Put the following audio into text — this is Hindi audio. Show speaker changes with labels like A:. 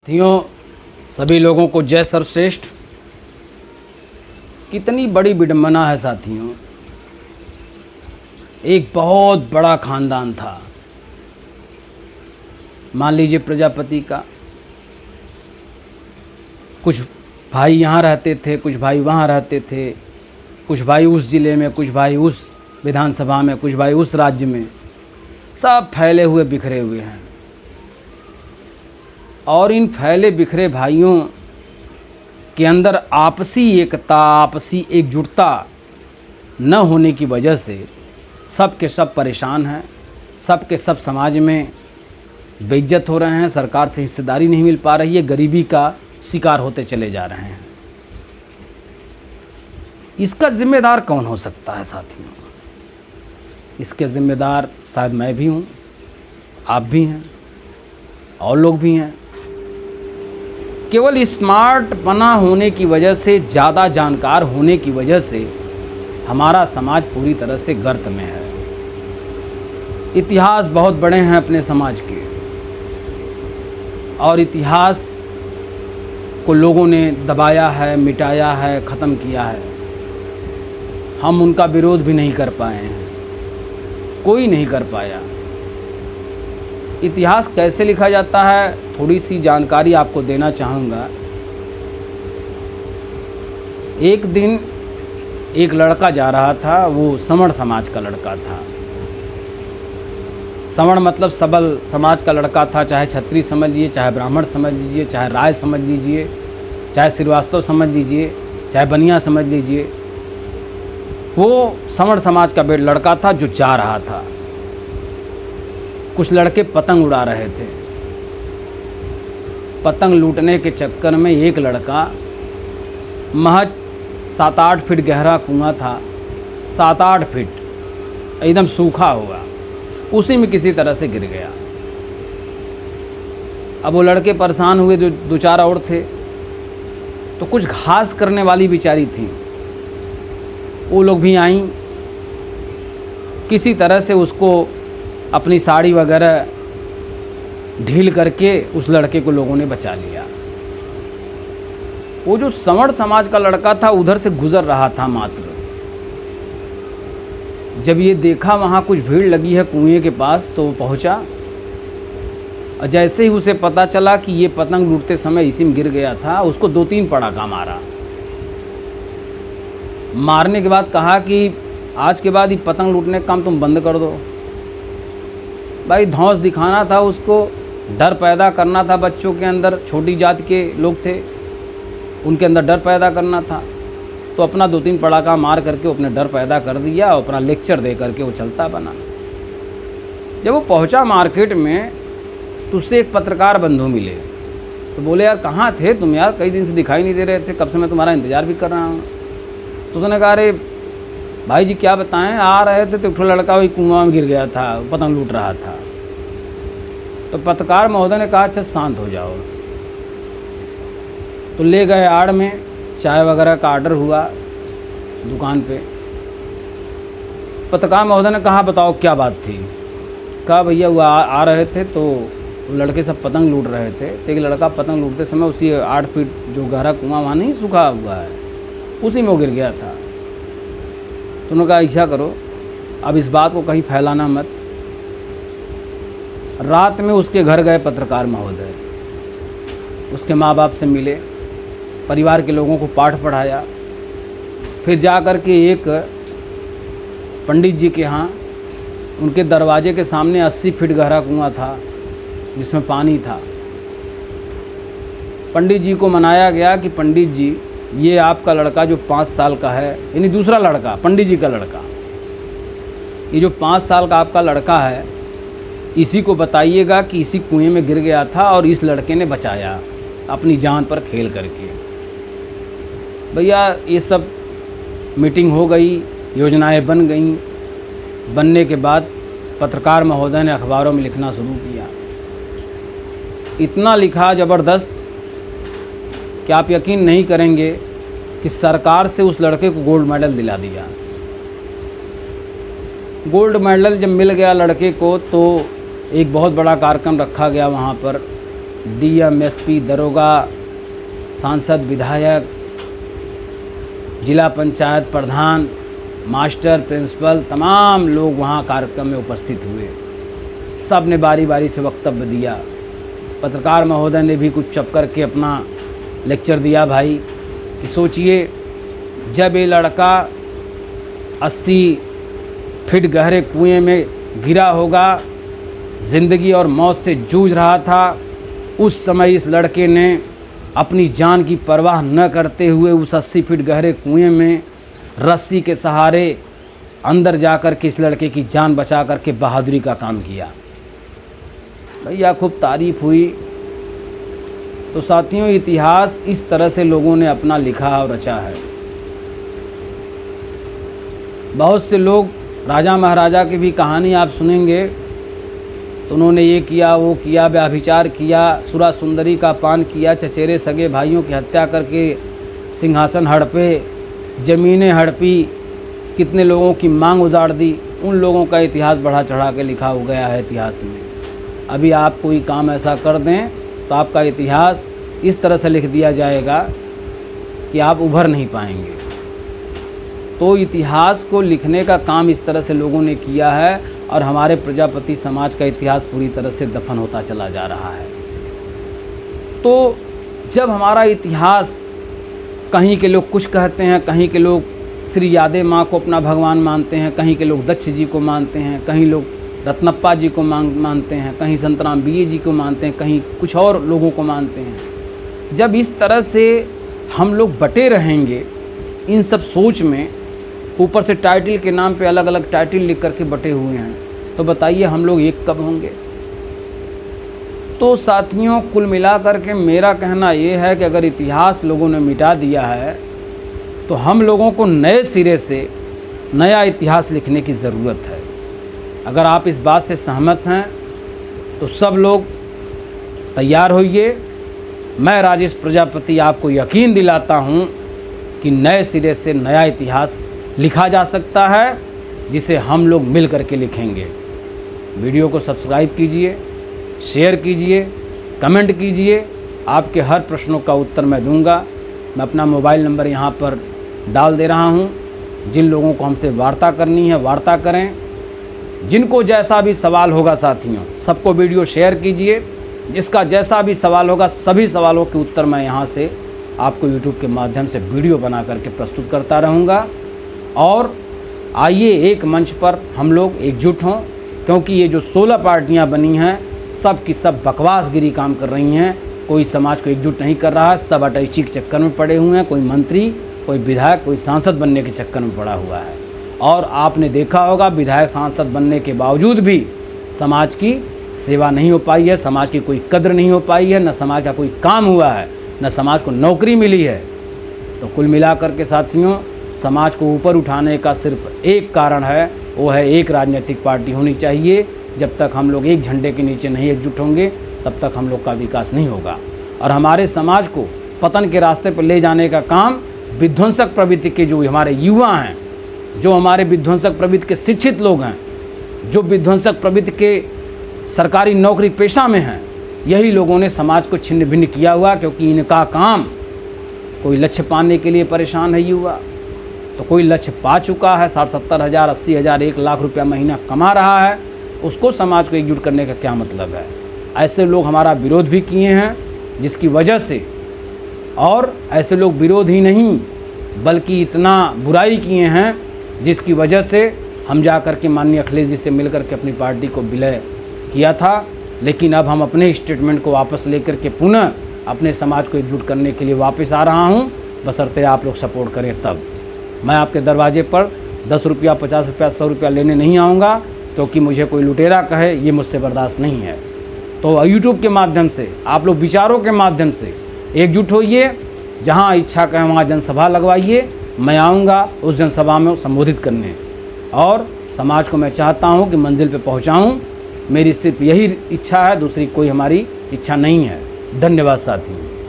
A: साथियों, सभी लोगों को जय सर्वश्रेष्ठ। कितनी बड़ी विडंबना है साथियों। एक बहुत बड़ा खानदान था, मान लीजिए प्रजापति का। कुछ भाई यहाँ रहते थे, कुछ भाई वहाँ रहते थे, कुछ भाई उस ज़िले में, कुछ भाई उस विधानसभा में, कुछ भाई उस राज्य में, सब फैले हुए बिखरे हुए हैं। और इन फैले बिखरे भाइयों के अंदर आपसी एकता, आपसी एकजुटता न होने की वजह से सब के सब परेशान हैं, सब के सब समाज में बेइज्जत हो रहे हैं, सरकार से हिस्सेदारी नहीं मिल पा रही है, गरीबी का शिकार होते चले जा रहे हैं। इसका जिम्मेदार कौन हो सकता है साथियों? इसके जिम्मेदार शायद मैं भी हूँ, आप भी हैं और लोग भी हैं। केवल स्मार्ट बना होने की वजह से, ज़्यादा जानकार होने की वजह से हमारा समाज पूरी तरह से गर्त में है। इतिहास बहुत बड़े हैं अपने समाज के, और इतिहास को लोगों ने दबाया है, मिटाया है, ख़त्म किया है। हम उनका विरोध भी नहीं कर पाए हैं, कोई नहीं कर पाया। इतिहास कैसे लिखा जाता है, थोड़ी सी जानकारी आपको देना चाहूँगा। एक दिन एक लड़का जा रहा था, वो समण समाज का लड़का था। समण मतलब सबल समाज का लड़का था, चाहे क्षत्रिय समझ लीजिए, चाहे ब्राह्मण समझ लीजिए, चाहे राय समझ लीजिए, चाहे श्रीवास्तव समझ लीजिए, चाहे बनिया समझ लीजिए। वो समण समाज का लड़का था जो जा रहा था। कुछ लड़के पतंग उड़ा रहे थे। पतंग लूटने के चक्कर में एक लड़का, महज 7-8 फीट गहरा कुआं था, 7-8 फीट एकदम सूखा हुआ, उसी में किसी तरह से गिर गया। अब वो लड़के परेशान हुए, जो 2-4 और थे। तो कुछ घास करने वाली बेचारी थी, वो लोग भी आईं, किसी तरह से उसको अपनी साड़ी वगैरह ढील करके उस लड़के को लोगों ने बचा लिया। वो जो समण समाज का लड़का था उधर से गुजर रहा था मात्र। जब ये देखा वहाँ कुछ भीड़ लगी है कुएं के पास, तो वो पहुँचा, और जैसे ही उसे पता चला कि ये पतंग लूटते समय इसी में गिर गया था, उसको 2-3 पड़ाका मारा। मारने के बाद कहा कि आज के बाद ये पतंग लूटने का काम तुम बंद कर दो। भाई धौंस दिखाना था उसको, डर पैदा करना था बच्चों के अंदर, छोटी जात के लोग थे, उनके अंदर डर पैदा करना था। तो अपना 2-3 पड़ाका मार करके अपने डर पैदा कर दिया, और अपना लेक्चर दे करके वो चलता बना। जब वो पहुंचा मार्केट में, तो उससे एक पत्रकार बंधु मिले। तो बोले, यार कहाँ थे तुम यार, कई दिन से दिखाई नहीं दे रहे थे, कब से मैं तुम्हारा इंतज़ार भी कर रहा हूँ। तो उसने कहा, अरे भाई जी क्या बताएं, आ रहे थे तो एक लड़का वही कुआं में गिर गया था, पतंग लूट रहा था। तो पत्रकार महोदय ने कहा, अच्छा शांत हो जाओ। तो ले गए आड़ में, चाय वगैरह का आर्डर हुआ दुकान पे। पत्रकार महोदय ने कहा, बताओ क्या बात थी। कहा, भैया वो आ रहे थे, तो लड़के सब पतंग लूट रहे थे। तो एक लड़का पतंग लूटते समय उसी 8 फीट जो गहरा कुआं वहाँ नहीं सूखा हुआ है, उसी में वो गिर गया था। तो उन्होंने कहा, ऐसा करो, अब इस बात को कहीं फैलाना मत। रात में उसके घर गए पत्रकार महोदय, उसके माँ बाप से मिले, परिवार के लोगों को पाठ पढ़ाया। फिर जा कर के एक पंडित जी के यहाँ, उनके दरवाजे के सामने 80 फीट गहरा कुआं था जिसमें पानी था। पंडित जी को मनाया गया कि पंडित जी, ये आपका लड़का जो 5 साल का है, यानी दूसरा लड़का, पंडित जी का लड़का, ये जो 5 साल का आपका लड़का है, इसी को बताइएगा कि इसी कुएं में गिर गया था और इस लड़के ने बचाया अपनी जान पर खेल करके। भैया ये सब मीटिंग हो गई, योजनाएं बन गईं। बनने के बाद पत्रकार महोदय ने अखबारों में लिखना शुरू किया। इतना लिखा ज़बरदस्त कि आप यकीन नहीं करेंगे कि सरकार से उस लड़के को गोल्ड मेडल दिला दिया। गोल्ड मेडल जब मिल गया लड़के को, तो एक बहुत बड़ा कार्यक्रम रखा गया वहाँ पर, डीएम, एसपी, दरोगा, सांसद, विधायक, जिला पंचायत प्रधान, मास्टर, प्रिंसिपल, तमाम लोग वहाँ कार्यक्रम में उपस्थित हुए। सब ने बारी बारी से वक्तव्य दिया। पत्रकार महोदय ने भी कुछ चप करके अपना लेक्चर दिया भाई कि सोचिए, जब ये लड़का 80 फीट गहरे कुएं में गिरा होगा, ज़िंदगी और मौत से जूझ रहा था, उस समय इस लड़के ने अपनी जान की परवाह न करते हुए उस 80 फीट गहरे कुएं में रस्सी के सहारे अंदर जाकर के इस लड़के की जान बचा करके बहादुरी का काम किया। भैया खूब तारीफ हुई। तो साथियों, इतिहास इस तरह से लोगों ने अपना लिखा और रचा है। बहुत से लोग, राजा महाराजा की भी कहानी आप सुनेंगे तो उन्होंने ये किया, वो किया, व्यभिचार किया, सुरा सुंदरी का पान किया, चचेरे सगे भाइयों की हत्या करके सिंहासन हड़पे, ज़मीनें हड़पी, कितने लोगों की मांग उजाड़ दी। उन लोगों का इतिहास बढ़ा चढ़ा के लिखा हो गया है इतिहास में। अभी आप कोई काम ऐसा कर दें तो आपका इतिहास इस तरह से लिख दिया जाएगा कि आप उभर नहीं पाएंगे। तो इतिहास को लिखने का काम इस तरह से लोगों ने किया है और हमारे प्रजापति समाज का इतिहास पूरी तरह से दफन होता चला जा रहा है। तो जब हमारा इतिहास, कहीं के लोग कुछ कहते हैं, कहीं के लोग श्री यादे माँ को अपना भगवान मानते हैं, कहीं के लोग दक्ष जी को मानते हैं, कहीं लोग रत्नप्पा जी को मानते हैं, कहीं संतराम बीए जी को मानते हैं, कहीं कुछ और लोगों को मानते हैं। जब इस तरह से हम लोग बटे रहेंगे इन सब सोच में, ऊपर से टाइटल के नाम पे अलग अलग टाइटल लिख करके बटे हुए हैं, तो बताइए हम लोग एक कब होंगे। तो साथियों, कुल मिलाकर के मेरा कहना ये है कि अगर इतिहास लोगों ने मिटा दिया है तो हम लोगों को नए सिरे से नया इतिहास लिखने की ज़रूरत है। अगर आप इस बात से सहमत हैं तो सब लोग तैयार होइए। मैं राजेश प्रजापति आपको यकीन दिलाता हूँ कि नए सिरे से नया इतिहास लिखा जा सकता है, जिसे हम लोग मिल करके लिखेंगे। वीडियो को सब्सक्राइब कीजिए, शेयर कीजिए, कमेंट कीजिए। आपके हर प्रश्नों का उत्तर मैं दूंगा। मैं अपना मोबाइल नंबर यहाँ पर डाल दे रहा हूँ। जिन लोगों को हमसे वार्ता करनी है वार्ता करें। जिनको जैसा भी सवाल होगा साथियों, सबको वीडियो शेयर कीजिए। जिसका जैसा भी सवाल होगा, सभी सवालों के उत्तर मैं यहाँ से आपको यूट्यूब के माध्यम से वीडियो बना करके प्रस्तुत करता रहूँगा। और आइए एक मंच पर हम लोग एकजुट हों, क्योंकि ये जो 16 पार्टियां बनी हैं, सब की सब बकवासगिरी काम कर रही हैं। कोई समाज को एकजुट नहीं कर रहा है। सब अटैची के चक्कर में पड़े हुए हैं। कोई मंत्री, कोई विधायक, कोई सांसद बनने के चक्कर में पड़ा हुआ है। और आपने देखा होगा, विधायक सांसद बनने के बावजूद भी समाज की सेवा नहीं हो पाई है, समाज की कोई कद्र नहीं हो पाई है, न समाज का कोई काम हुआ है, न समाज को नौकरी मिली है। तो कुल मिलाकर के साथियों, समाज को ऊपर उठाने का सिर्फ एक कारण है, वो है एक राजनीतिक पार्टी होनी चाहिए। जब तक हम लोग एक झंडे के नीचे नहीं एकजुट होंगे, तब तक हम लोग का विकास नहीं होगा। और हमारे समाज को पतन के रास्ते पर ले जाने का काम विध्वंसक प्रवृत्ति के जो हमारे युवा हैं, जो हमारे विध्वंसक प्रवृत्ति के शिक्षित लोग हैं, जो विध्वंसक प्रवृत्ति के सरकारी नौकरी पेशा में हैं, यही लोगों ने समाज को छिन्न भिन्न किया हुआ। क्योंकि इनका काम, कोई लक्ष्य पाने के लिए परेशान है युवा, तो कोई लक्ष्य पा चुका है, 60-70 हज़ार, 80 हज़ार, 1 लाख रुपया महीना कमा रहा है, उसको समाज को एकजुट करने का क्या मतलब है। ऐसे लोग हमारा विरोध भी किए हैं, जिसकी वजह से, और ऐसे लोग विरोध ही नहीं बल्कि इतना बुराई किए हैं, जिसकी वजह से हम जा कर के माननीय अखिलेश जी से मिल कर के अपनी पार्टी को विलय किया था। लेकिन अब हम अपने स्टेटमेंट को वापस लेकर के पुनः अपने समाज को एकजुट करने के लिए वापस आ रहा हूँ, बशर्ते आप लोग सपोर्ट करें। तब मैं आपके दरवाजे पर 10 रुपया, 50 रुपया, 100 रुपया लेने नहीं आऊँगा, क्योंकि मुझे कोई लुटेरा कहे, ये मुझसे बर्दाश्त नहीं है। तो यूट्यूब के माध्यम से आप लोग विचारों के माध्यम से एकजुट होइए। जहाँ इच्छा कहें वहाँ जनसभा लगवाइए। मैं आऊँगा उस जनसभा में संबोधित करने, और समाज को मैं चाहता हूँ कि मंजिल पे पहुँचाऊँ। मेरी सिर्फ यही इच्छा है, दूसरी कोई हमारी इच्छा नहीं है। धन्यवाद साथियों।